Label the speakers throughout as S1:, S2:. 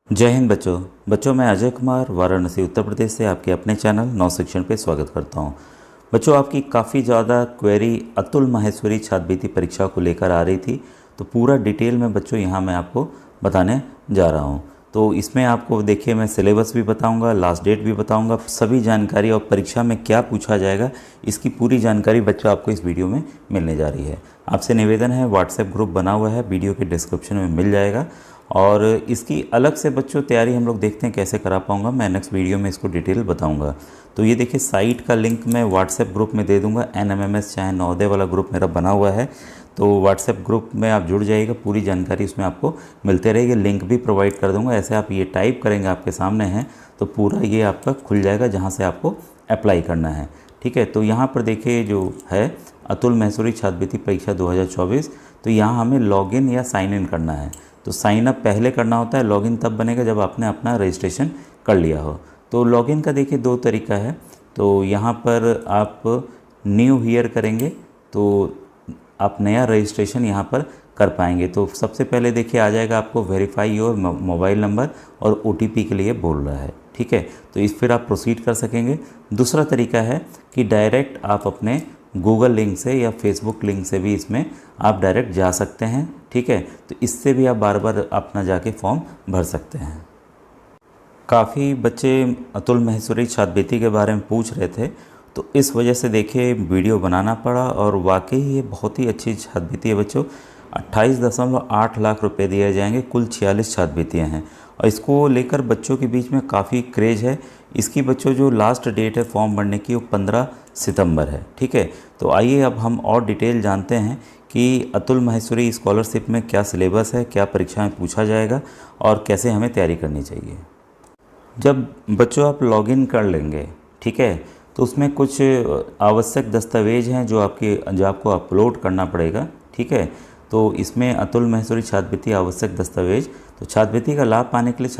S1: जय हिंद बच्चों मैं अजय कुमार वाराणसी उत्तर प्रदेश से आपके अपने चैनल नौ शिक्षण पे स्वागत करता हूं। बच्चों आपकी काफ़ी ज़्यादा क्वेरी अतुल माहेश्वरी छात्रवृत्ति परीक्षा को लेकर आ रही थी, तो पूरा डिटेल में बच्चों यहाँ मैं आपको बताने जा रहा हूँ। तो इसमें आपको देखिए मैं सिलेबस भी बताऊँगा, लास्ट डेट भी बताऊँगा, सभी जानकारी और परीक्षा में क्या पूछा जाएगा इसकी पूरी जानकारी बच्चों आपको इस वीडियो में मिलने जा रही है। आपसे निवेदन है, व्हाट्सएप ग्रुप बना हुआ है, वीडियो के डिस्क्रिप्शन में मिल जाएगा। और इसकी अलग से बच्चों तैयारी हम लोग देखते हैं कैसे करा पाऊँगा, मैं नेक्स्ट वीडियो में इसको डिटेल बताऊँगा। तो ये देखिए साइट का लिंक मैं व्हाट्सएप ग्रुप में दे दूँगा। NMMS चाहे नवोदय वाला ग्रुप मेरा बना हुआ है, तो व्हाट्सएप ग्रुप में आप जुड़ जाइएगा, पूरी जानकारी उसमें आपको मिलते रहेगी। लिंक भी प्रोवाइड कर दूँगा, ऐसे आप ये टाइप करेंगे आपके सामने है तो पूरा ये आपका खुल जाएगा जहाँ से आपको अप्लाई करना है। ठीक है, तो यहाँ पर देखिए जो है अतुल माहेश्वरी छात्रवृत्ति परीक्षा 2024, तो यहाँ हमें लॉगिन या साइन इन करना है। तो साइन अप पहले करना होता है, लॉगिन तब बनेगा जब आपने अपना रजिस्ट्रेशन कर लिया हो। तो लॉगिन का देखिए दो तरीका है। तो यहाँ पर आप न्यू ईयर करेंगे तो आप नया रजिस्ट्रेशन यहाँ पर कर पाएंगे। तो सबसे पहले देखिए आ जाएगा आपको वेरीफाई योर मोबाइल नंबर और OTP के लिए बोल रहा है। ठीक है, तो इस फिर आप प्रोसीड कर सकेंगे। दूसरा तरीका है कि डायरेक्ट आप अपने गूगल लिंक से या फेसबुक लिंक से भी इसमें आप डायरेक्ट जा सकते हैं। ठीक है, तो इससे भी आप बार बार अपना जाके फॉर्म भर सकते हैं। काफ़ी बच्चे अतुल माहेश्वरी छात्रवृत्ति के बारे में पूछ रहे थे, तो इस वजह से देखिए वीडियो बनाना पड़ा। और वाकई ये बहुत ही अच्छी छात्रवृत्ति है बच्चों। 28.8 लाख रुपए दिए जाएंगे, कुल 46 छात्रवृत्तियाँ हैं और इसको लेकर बच्चों के बीच में काफ़ी क्रेज़ है। इसकी बच्चों जो लास्ट डेट है फॉर्म भरने की वो 15 सितंबर है। ठीक है, तो आइए अब हम और डिटेल जानते हैं कि अतुल माहेश्वरी स्कॉलरशिप में क्या सिलेबस है, क्या परीक्षा में पूछा जाएगा और कैसे हमें तैयारी करनी चाहिए। जब बच्चों आप लॉगिन कर लेंगे, ठीक है, तो उसमें कुछ आवश्यक दस्तावेज़ हैं जो आपको अपलोड करना पड़ेगा। ठीक है, तो इसमें अतुल माहेश्वरी छात्रवृत्ति आवश्यक दस्तावेज, तो छात्रवृत्ति का लाभ पाने के लिए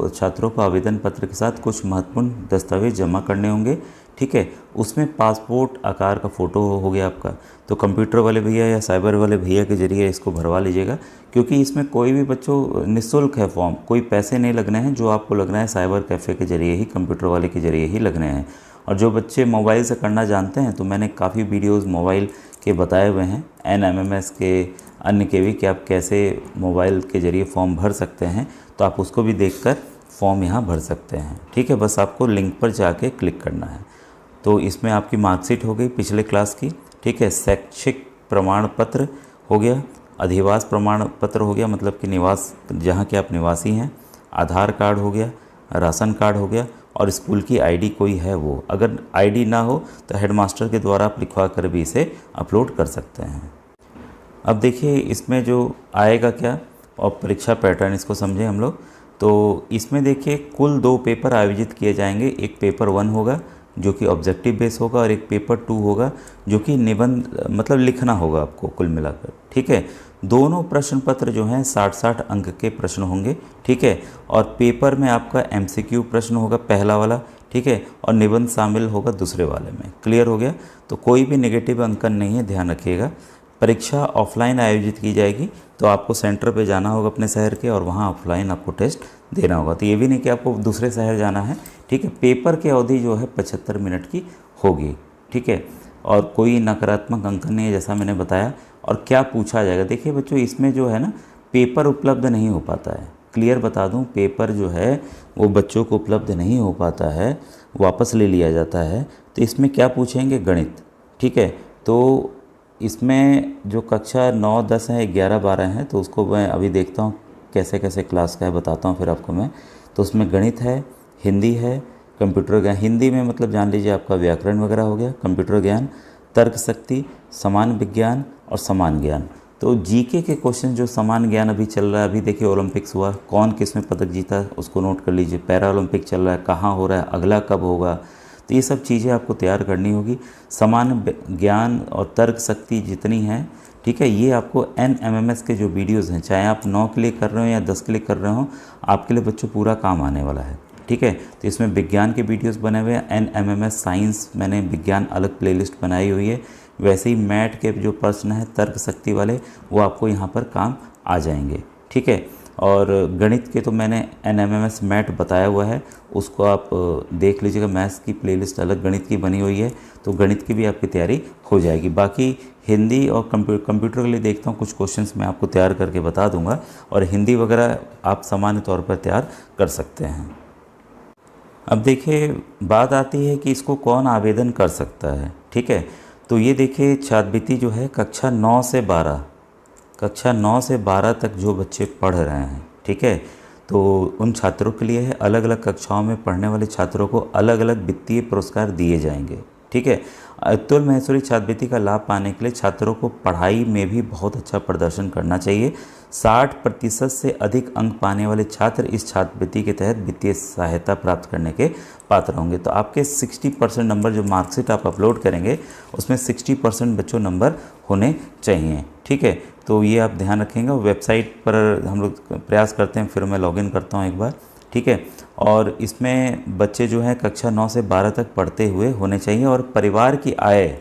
S1: छात्रों को आवेदन पत्र के साथ कुछ महत्वपूर्ण दस्तावेज जमा करने होंगे। ठीक है, उसमें पासपोर्ट आकार का फ़ोटो हो गया आपका, तो कंप्यूटर वाले भैया या साइबर वाले भैया के जरिए इसको भरवा लीजिएगा, क्योंकि इसमें कोई भी बच्चों निःशुल्क है फॉर्म, कोई पैसे नहीं लगने हैं। जो आपको लगना है साइबर कैफ़े के जरिए ही, कंप्यूटर वाले के जरिए ही लगने हैं। और जो बच्चे मोबाइल से करना जानते हैं तो मैंने काफ़ी वीडियोज़ मोबाइल के बताए हुए हैं, NMMS के, अन्य के भी, कि आप कैसे मोबाइल के ज़रिए फॉर्म भर सकते हैं, तो आप उसको भी देखकर फॉर्म यहाँ भर सकते हैं। ठीक है, बस आपको लिंक पर जाके क्लिक करना है। तो इसमें आपकी मार्कशीट हो गई पिछले क्लास की। ठीक है, शैक्षिक प्रमाण पत्र हो गया, अधिवास प्रमाण पत्र हो गया, मतलब कि निवास जहाँ के आप निवासी हैं, आधार कार्ड हो गया, राशन कार्ड हो गया और स्कूल की ID कोई है वो। अगर ID ना हो तो हेडमास्टर के द्वारा आप लिखवा कर भी इसे अपलोड कर सकते हैं। अब देखिए इसमें जो आएगा क्या और परीक्षा पैटर्न, इसको समझें हम लोग। तो इसमें देखिए कुल 2 पेपर आयोजित किए जाएंगे। एक पेपर 1 होगा जो कि ऑब्जेक्टिव बेस होगा और एक पेपर 2 होगा जो कि निबंध मतलब लिखना होगा आपको कुल मिलाकर। ठीक है, दोनों प्रश्न पत्र जो हैं 60-60 अंक के प्रश्न होंगे। ठीक है, और पेपर में आपका MCQ प्रश्न होगा पहला वाला। ठीक है, और निबंध शामिल होगा दूसरे वाले में। क्लियर हो गया, तो कोई भी नेगेटिव अंकन नहीं है, ध्यान रखिएगा। परीक्षा ऑफलाइन आयोजित की जाएगी, तो आपको सेंटर पे जाना होगा अपने शहर के और वहाँ ऑफलाइन आपको टेस्ट देना होगा। तो ये भी नहीं कि आपको दूसरे शहर जाना है। ठीक है, पेपर की अवधि जो है 75 मिनट की होगी। ठीक है, और कोई नकारात्मक अंकन नहीं है जैसा मैंने बताया। और क्या पूछा जाएगा, देखिए बच्चों इसमें जो है ना पेपर उपलब्ध नहीं हो पाता है। क्लियर बता दूं, पेपर जो है वो बच्चों को उपलब्ध नहीं हो पाता है, वापस ले लिया जाता है। तो इसमें क्या पूछेंगे, गणित। ठीक है, तो इसमें जो कक्षा 9, 10 है, 11, 12 हैं, तो उसको मैं अभी देखता हूँ कैसे कैसे क्लास का है, बताता हूँ फिर आपको मैं। तो उसमें गणित है, हिंदी है, कंप्यूटर ज्ञान, हिंदी में मतलब जान लीजिए आपका व्याकरण वगैरह हो गया, कंप्यूटर ज्ञान, तर्क शक्ति, समान विज्ञान और समान ज्ञान। तो GK के क्वेश्चन जो समान ज्ञान अभी चल रहा है, अभी देखिए ओलंपिक्स हुआ, कौन किस में पदक जीता उसको नोट कर लीजिए। पैरा ओलंपिक चल रहा है, कहाँ हो रहा है, अगला कब होगा, तो ये सब चीज़ें आपको तैयार करनी होगी। समान ज्ञान और तर्क शक्ति जितनी हैं, ठीक है, ये आपको NMMS के जो वीडियोज़ हैं, चाहे आप 9 के लिए कर रहे हो या 10 के लिए कर रहे हो, आपके लिए बच्चों पूरा काम आने वाला है। ठीक है, तो इसमें विज्ञान के वीडियोस बने हुए हैं। NMMS साइंस मैंने विज्ञान अलग प्लेलिस्ट बनाई हुई है। वैसे ही मैथ के जो प्रश्न हैं तर्क शक्ति वाले, वो आपको यहाँ पर काम आ जाएंगे। ठीक है, और गणित के तो मैंने NMMS मैट बताया हुआ है, उसको आप देख लीजिएगा। मैथ्स की प्लेलिस्ट अलग गणित की बनी हुई है, तो गणित की भी आपकी तैयारी हो जाएगी। बाकी हिंदी और कंप्यूटर के लिए देखता हूँ कुछ क्वेश्चंस मैं आपको तैयार करके बता दूंगा, और हिंदी वगैरह आप सामान्य तौर पर तैयार कर सकते हैं। अब देखिए बात आती है कि इसको कौन आवेदन कर सकता है। ठीक है, तो ये देखिए छात्रवृत्ति जो है कक्षा 9 से 12 तक जो बच्चे पढ़ रहे हैं, ठीक है, तो उन छात्रों के लिए है। अलग अलग कक्षाओं में पढ़ने वाले छात्रों को अलग अलग वित्तीय पुरस्कार दिए जाएंगे। ठीक है, अतुल महेश्वरी छात्रवृत्ति का लाभ पाने के लिए छात्रों को पढ़ाई में भी बहुत अच्छा प्रदर्शन करना चाहिए। 60% से अधिक अंक पाने वाले छात्र इस छात्रवृत्ति के तहत वित्तीय सहायता प्राप्त करने के पात्र होंगे। तो आपके 60% नंबर जो मार्कशीट आप अपलोड करेंगे उसमें 60% बच्चों नंबर होने चाहिए। ठीक है, तो ये आप ध्यान रखेंगे। वेबसाइट पर हम लोग प्रयास करते हैं, फिर मैं लॉगिन करता हूँ एक बार। ठीक है, और इसमें बच्चे जो हैं कक्षा 9 से 12 तक पढ़ते हुए होने चाहिए, और परिवार की आय,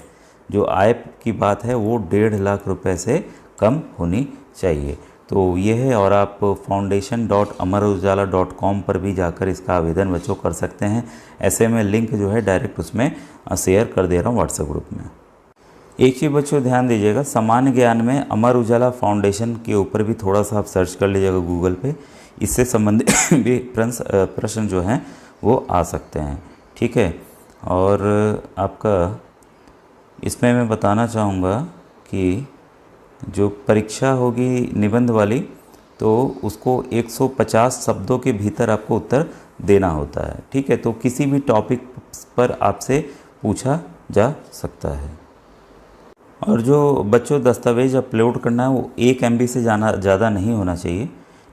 S1: जो आय की बात है वो 1.5 लाख रुपए से कम होनी चाहिए। तो ये है, और आप foundation.amarujala.com पर भी जाकर इसका आवेदन बच्चों कर सकते हैं। ऐसे में लिंक जो है डायरेक्ट उसमें शेयर कर दे रहा हूँ व्हाट्सएप ग्रुप में। एक चीज़ बच्चों ध्यान दीजिएगा, सामान्य ज्ञान में अमर उजाला फाउंडेशन के ऊपर भी थोड़ा सा आप सर्च कर लीजिएगा गूगल पे, इससे संबंधित भी प्रश्न जो हैं वो आ सकते हैं। ठीक है, और आपका इसमें मैं बताना चाहूँगा कि जो परीक्षा होगी निबंध वाली, तो उसको 150 शब्दों के भीतर आपको उत्तर देना होता है। ठीक है, तो किसी भी टॉपिक पर आपसे पूछा जा सकता है। और जो बच्चों दस्तावेज अपलोड करना है वो 1 MB से ज़्यादा नहीं होना चाहिए।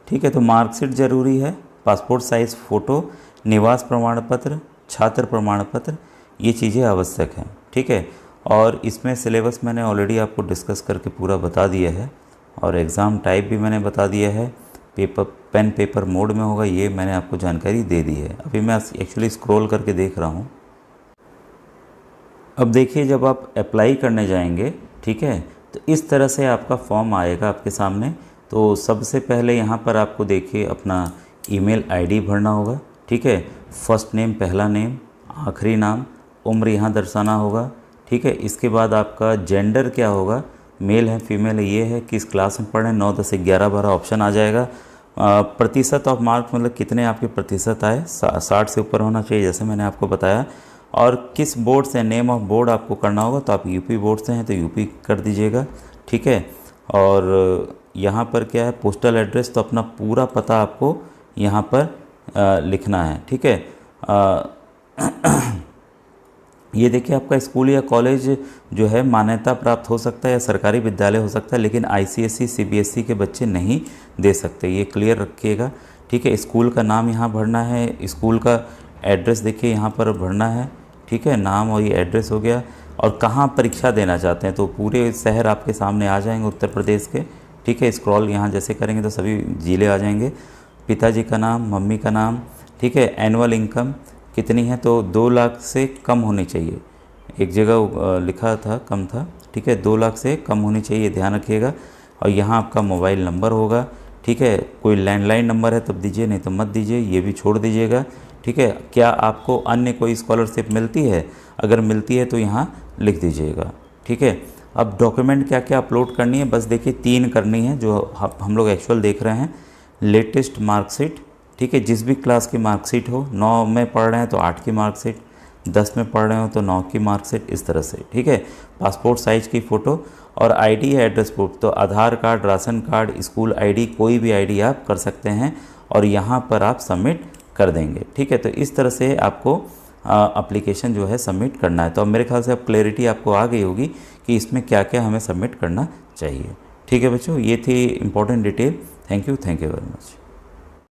S1: ठीक है, तो मार्कशीट ज़रूरी है, पासपोर्ट साइज़ फ़ोटो, निवास प्रमाण पत्र, छात्र प्रमाण पत्र, ये चीज़ें आवश्यक हैं। ठीक है, और इसमें सिलेबस मैंने ऑलरेडी आपको डिस्कस करके पूरा बता दिया है, और एग्ज़ाम टाइप भी मैंने बता दिया है। पेन पेपर मोड में होगा, ये मैंने आपको जानकारी दे दी है। अभी मैं एक्चुअली स्क्रॉल करके देख रहा हूँ। अब देखिए जब आप अप्लाई करने जाएंगे, ठीक है, तो इस तरह से आपका फॉर्म आएगा आपके सामने। तो सबसे पहले यहाँ पर आपको देखिए अपना ईमेल आईडी भरना होगा। ठीक है, फर्स्ट नेम, पहला नेम, आखिरी नाम, उम्र यहाँ दर्शाना होगा। ठीक है, इसके बाद आपका जेंडर क्या होगा, मेल है फीमेल है, ये है, किस क्लास में पढ़ें, 9, 10, 11, 12 ऑप्शन आ जाएगा। प्रतिशत ऑफ मार्क मतलब कितने आपके प्रतिशत आए, 60 से ऊपर होना चाहिए जैसे मैंने आपको बताया। और किस बोर्ड से, नेम ऑफ बोर्ड आपको करना होगा, तो आप यूपी बोर्ड से हैं तो यूपी कर दीजिएगा। ठीक है, और यहाँ पर क्या है, पोस्टल एड्रेस, तो अपना पूरा पता आपको यहाँ पर लिखना है। ठीक है, ये देखिए आपका स्कूल या कॉलेज जो है मान्यता प्राप्त हो सकता है या सरकारी विद्यालय हो सकता है, लेकिन ICSE CBSE के बच्चे नहीं दे सकते, ये क्लियर रखिएगा। ठीक है, स्कूल का नाम यहाँ भरना है, स्कूल का एड्रेस देखिए यहाँ पर भरना है। ठीक है, नाम और ये एड्रेस हो गया। और कहाँ परीक्षा देना चाहते हैं, तो पूरे शहर आपके सामने आ जाएंगे उत्तर प्रदेश के। ठीक है, स्क्रॉल यहाँ जैसे करेंगे तो सभी ज़िले आ जाएंगे। पिताजी का नाम, मम्मी का नाम। ठीक है, एनुअल इनकम कितनी है, तो 2 लाख से कम होनी चाहिए। एक जगह लिखा था कम था। ठीक है, 2 लाख से कम होनी चाहिए, ध्यान रखिएगा। और यहाँ आपका मोबाइल नंबर होगा। ठीक है, कोई लैंडलाइन नंबर है तब दीजिए, नहीं तो मत दीजिए, ये भी छोड़ दीजिएगा। ठीक है, क्या आपको अन्य कोई स्कॉलरशिप मिलती है, अगर मिलती है तो यहाँ लिख दीजिएगा। ठीक है, अब डॉक्यूमेंट क्या क्या अपलोड करनी है, बस देखिए 3 करनी है जो हम लोग एक्चुअल देख रहे हैं। लेटेस्ट मार्कशीट, ठीक है, जिस भी क्लास की मार्कशीट हो, 9 में पढ़ रहे हैं तो 8 की मार्कशीट, 10 में पढ़ रहे हो तो 9 की मार्कशीट, इस तरह से। ठीक है, पासपोर्ट साइज़ की फ़ोटो, और आईडी है एड्रेस प्रूफ, तो Aadhaar card, ration card, school ID, कोई भी आईडी आप कर सकते हैं, और यहाँ पर आप सबमिट कर देंगे। ठीक है, तो इस तरह से आपको एप्लीकेशन जो है सबमिट करना है। तो अब मेरे ख्याल से अब क्लैरिटी आपको आ गई होगी कि इसमें क्या क्या हमें सबमिट करना चाहिए। ठीक है बच्चों, ये थी important detail. Thank you very much.